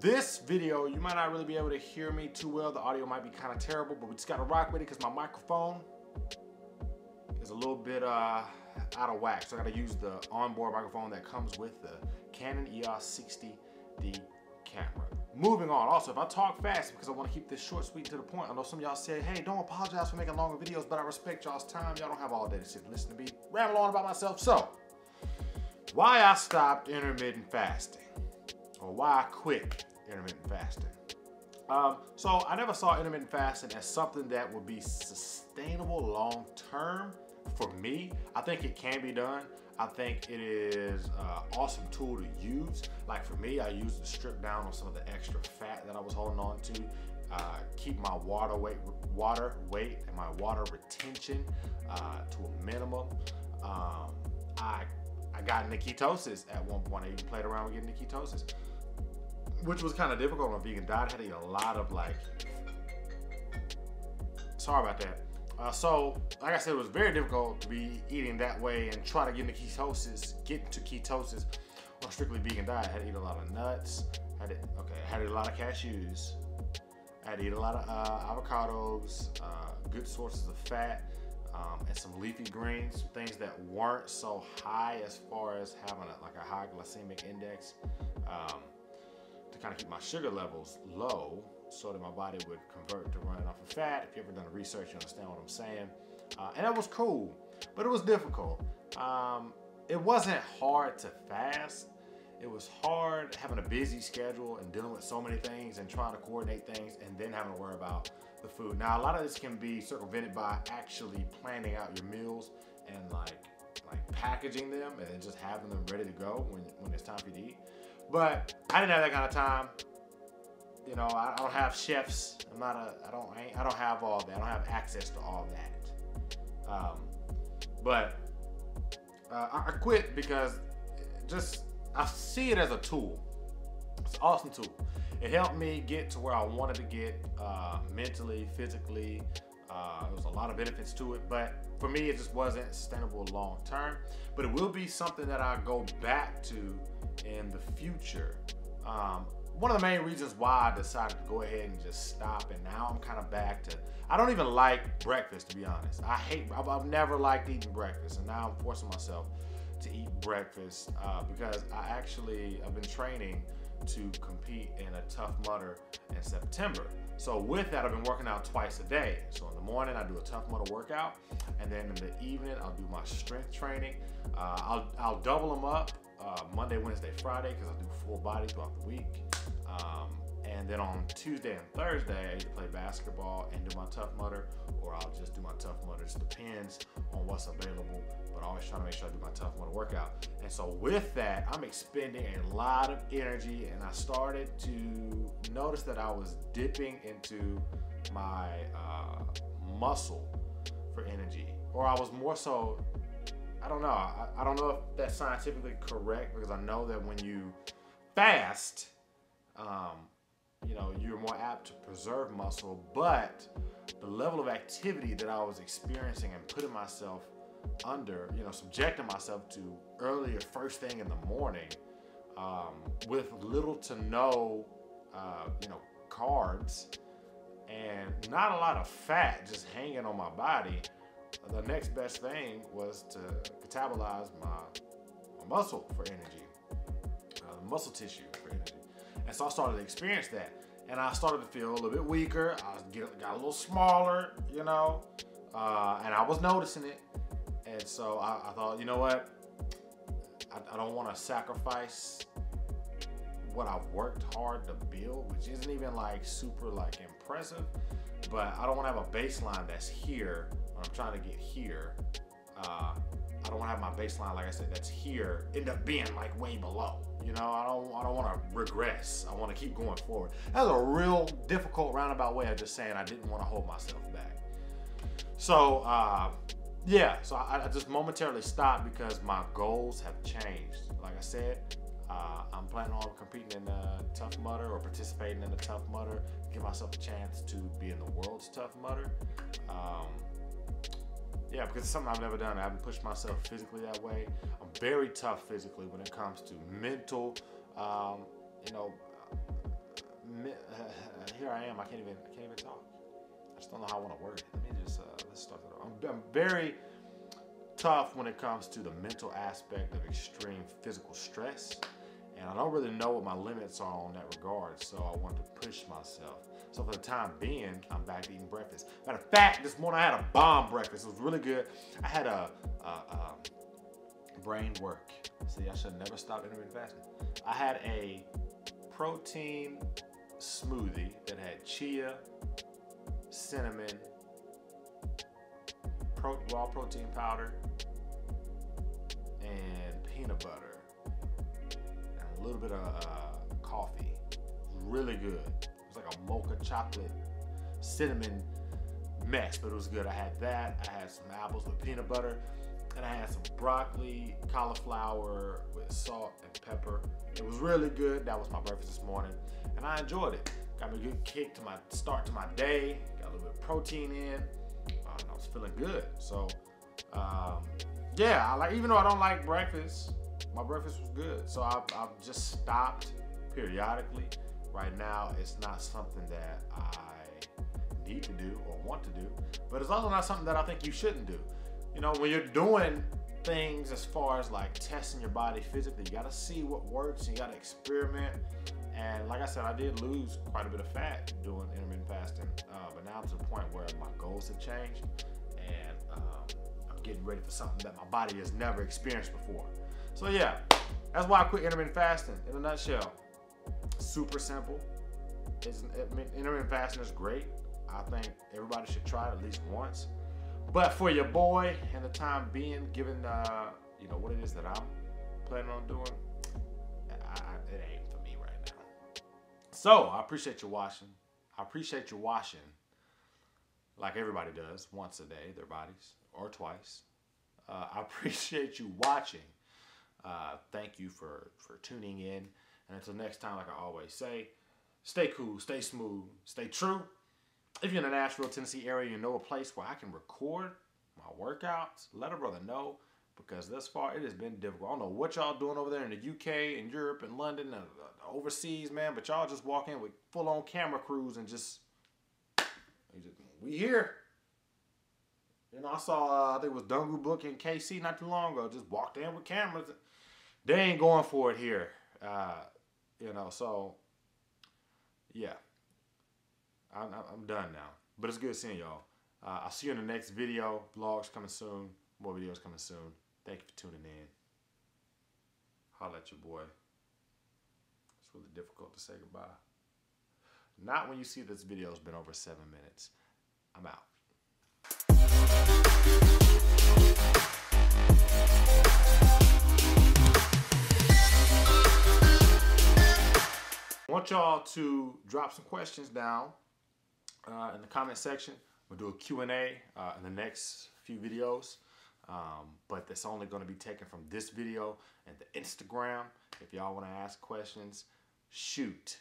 this video, you might not really be able to hear me too well. The audio might be kind of terrible, but we just got to rock with it because my microphone is a little bit out of whack. So I got to use the onboard microphone that comes with the Canon EOS 60D camera. Moving on. Also, if I talk fast because I want to keep this short, sweet, and to the point. I know some of y'all said, hey, don't apologize for making longer videos, but I respect y'all's time. Y'all don't have all day to sit and listen to me ramble on about myself. So, why I stopped intermittent fasting, or why I quit intermittent fasting. So I never saw intermittent fasting as something that would be sustainable long term for me. I think it can be done. I think it is an awesome tool to use. Like for me, I used it to strip down on some of the extra fat that I was holding on to, keep my water weight and my water retention to a minimum. I got into ketosis at one point. I even played around with getting into ketosis, which was kind of difficult on a vegan diet. I had to eat a lot of sorry about that. So, like I said, it was very difficult to be eating that way and try to get into ketosis on a strictly vegan diet. I had to eat a lot of nuts. I had to eat a lot of cashews. I had to eat a lot of avocados, good sources of fat, and some leafy greens, some things that weren't so high as far as having a high glycemic index, to kind of keep my sugar levels low, so that my body would convert to running off of fat. If you've ever done the research, you understand what I'm saying. And that was cool, but it was difficult. It wasn't hard to fast. It was hard having a busy schedule and dealing with so many things and trying to coordinate things and then having to worry about the food. Now, a lot of this can be circumvented by actually planning out your meals and like packaging them and then just having them ready to go when it's time for you to eat. But I didn't have that kind of time. You know, I don't have chefs. I don't have all that. I don't have access to all that. But I quit because I see it as a tool. It's an awesome tool. It helped me get to where I wanted to get mentally, physically. There was a lot of benefits to it, but for me, it just wasn't sustainable long term. But it will be something that I go back to in the future. One of the main reasons why I decided to go ahead and just stop, and now I'm kind of back to, I don't even like breakfast, to be honest. I've never liked eating breakfast, and now I'm forcing myself to eat breakfast because I've been training to compete in a Tough Mudder in September. So with that, I've been working out twice a day. So in the morning, I do a Tough Mudder workout, and then in the evening, I'll do my strength training. I'll double them up Monday, Wednesday, Friday, because I do full body throughout the week. And then on Tuesday and Thursday, I either play basketball and do my Tough Mudder, or I'll just do my Tough Mudder. It just depends on what's available, but I always try to make sure I do my Tough Mudder workout. And so with that, I'm expending a lot of energy, and I started to notice that I was dipping into my muscle for energy, or I was more so, I don't know. I don't know if that's scientifically correct, because I know that when you fast, you know, you're more apt to preserve muscle, but the level of activity that I was experiencing and putting myself under, you know, subjecting myself to earlier, first thing in the morning, with little to no, you know, carbs and not a lot of fat just hanging on my body, the next best thing was to catabolize my muscle for energy, muscle tissue for energy. And so I started to experience that. And I started to feel a little bit weaker. I got a little smaller, you know, and I was noticing it. And so I thought, you know what? I don't want to sacrifice what I've worked hard to build, which isn't even like super like impressive, but I don't want to have a baseline that's here when I'm trying to get here. I don't want to have my baseline, like I said, that's here, end up being like way below. You know, I don't want to regress. I want to keep going forward. That was a real difficult roundabout way of just saying I didn't want to hold myself back. So, yeah, so I just momentarily stopped because my goals have changed. Like I said, I'm planning on competing in the Tough Mudder or participating in the Tough Mudder, give myself a chance to be in the world's Tough Mudder. Yeah, because it's something I've never done. I haven't pushed myself physically that way. I'm very tough physically when it comes to mental, you know, here I am. I can't even talk. I just don't know how I want to word it. Let me just let's start it off. I'm very tough when it comes to the mental aspect of extreme physical stress, and I don't really know what my limits are on that regard. So I want to push myself. So for the time being, I'm back to eating breakfast. Matter of fact, this morning I had a bomb breakfast. It was really good. I had a brain work. See, I should have never stopped intermittent fasting. I had a protein smoothie that had chia, cinnamon, raw protein powder, and peanut butter, and a little bit of coffee. It was really good. It was like a mocha chocolate cinnamon mess, but it was good. I had that. I had some apples with peanut butter, and I had some broccoli, cauliflower with salt and pepper. It was really good. That was my breakfast this morning, and I enjoyed it. Got me a good kick to my start to my day. Got a little bit of protein in, and I was feeling good. So, yeah, even though I don't like breakfast, my breakfast was good. So I've just stopped periodically. Right now, it's not something that I need to do or want to do, but it's also not something that I think you shouldn't do. You know, when you're doing things as far as like testing your body physically, you gotta see what works, you gotta experiment. And like I said, I did lose quite a bit of fat doing intermittent fasting, but now I'm to the point where my goals have changed, and I'm getting ready for something that my body has never experienced before. So yeah, that's why I quit intermittent fasting in a nutshell. Super simple. Intermittent fasting is great. I think everybody should try it at least once. But for your boy, in the time being, given you know what it is that I'm planning on doing, it ain't for me right now. So I appreciate you watching. I appreciate you washing, like everybody does, once a day, their bodies, or twice. I appreciate you watching. Thank you for tuning in. And until next time, like I always say, stay cool, stay smooth, stay true. If you're in the Nashville, Tennessee area, you know a place where I can record my workouts, let a brother know, because thus far it has been difficult. I don't know what y'all doing over there in the UK and Europe and London and overseas, man, but y'all just walk in with full-on camera crews and just, we here. You know, I saw, I think it was Dungu Book in KC not too long ago, just walked in with cameras. They ain't going for it here. You know, so, yeah. I'm done now, but it's good seeing y'all. I'll see you in the next video. Vlogs coming soon. More videos coming soon. Thank you for tuning in. Holla at your boy. It's really difficult to say goodbye. Not when you see this video's been over 7 minutes. I'm out. I want y'all to drop some questions down in the comment section. We'll do a Q&A in the next few videos, but that's only going to be taken from this video and the Instagram. If y'all want to ask questions, shoot.